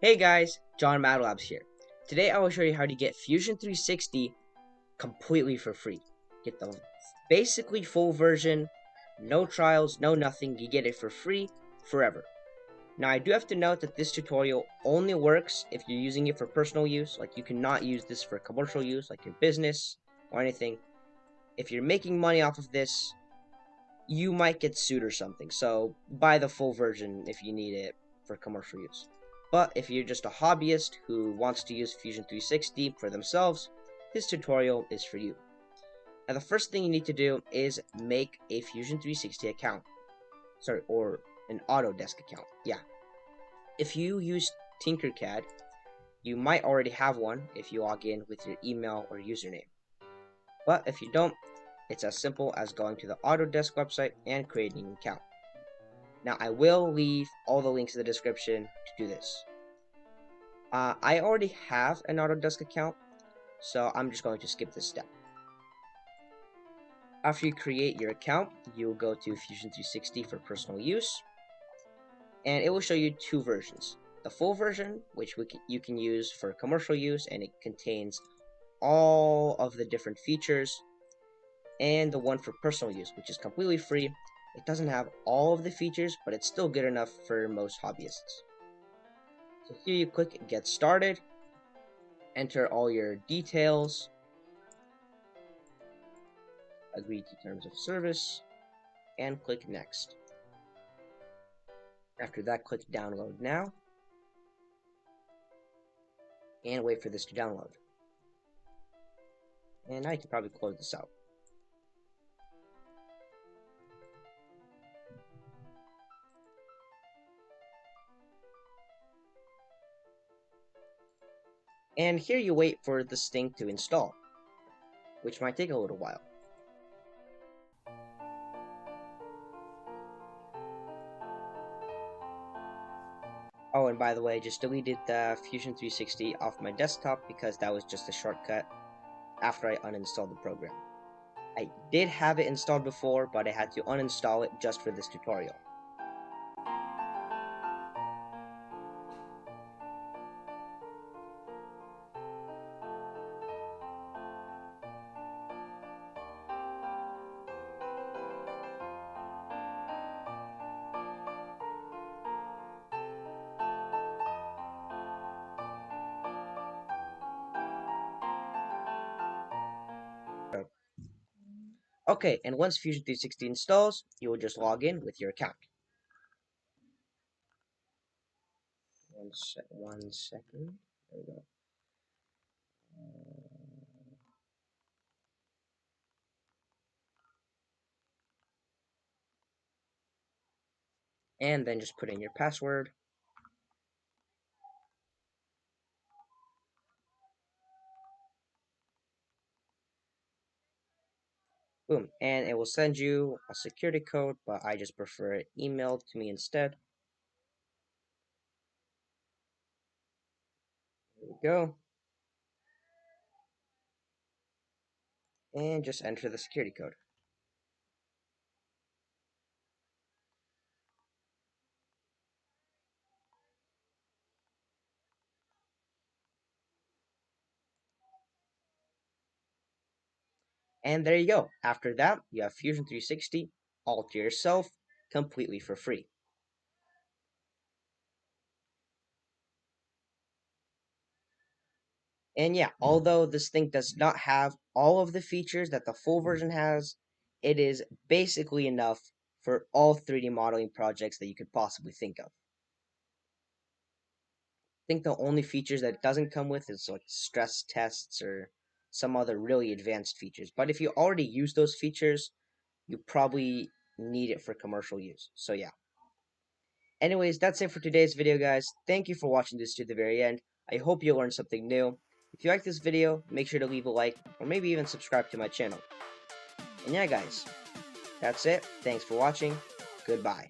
Hey guys, JohnMadLabs here. Today I will show you how to get Fusion 360 completely for free. Get the basically full version, no trials, no nothing, you get it for free forever. Now I do have to note that this tutorial only works if you're using it for personal use, like you cannot use this for commercial use, like your business or anything. If you're making money off of this, you might get sued or something, so buy the full version if you need it for commercial use. But if you're just a hobbyist who wants to use Fusion 360 for themselves, this tutorial is for you. Now the first thing you need to do is make a Fusion 360 account. Or an Autodesk account. Yeah. If you use Tinkercad, you might already have one if you log in with your email or username. But if you don't, it's as simple as going to the Autodesk website and creating an account. Now I will leave all the links in the description to do this. I already have an Autodesk account, so I'm just going to skip this step. After you create your account, you'll go to Fusion 360 for personal use, and it will show you two versions. The full version, which you can use for commercial use, and it contains all of the different features, and the one for personal use, which is completely free. It doesn't have all of the features, but it's still good enough for most hobbyists. So here you click Get Started, enter all your details, agree to terms of service, and click Next. After that, click Download Now, and wait for this to download. And now you can probably close this out. And here you wait for this thing to install, which might take a little while. Oh, and by the way, I just deleted the Fusion 360 off my desktop because that was just a shortcut after I uninstalled the program. I did have it installed before, but I had to uninstall it just for this tutorial. Okay, and once Fusion 360 installs, you will just log in with your account. One second. There we go. And then just put in your password. Boom, and it will send you a security code, but I just prefer it emailed to me instead. There we go. And just enter the security code. And there you go. After that, you have Fusion 360 all to yourself, completely for free. And yeah, although this thing does not have all of the features that the full version has, it is basically enough for all 3D modeling projects that you could possibly think of. I think the only features that it doesn't come with is like stress tests or some other really advanced features. But if you already use those features, you probably need it for commercial use. So yeah. Anyways, that's it for today's video, guys. Thank you for watching this to the very end. I hope you learned something new. If you like this video, make sure to leave a like, or maybe even subscribe to my channel. And yeah, guys, that's it. Thanks for watching. Goodbye.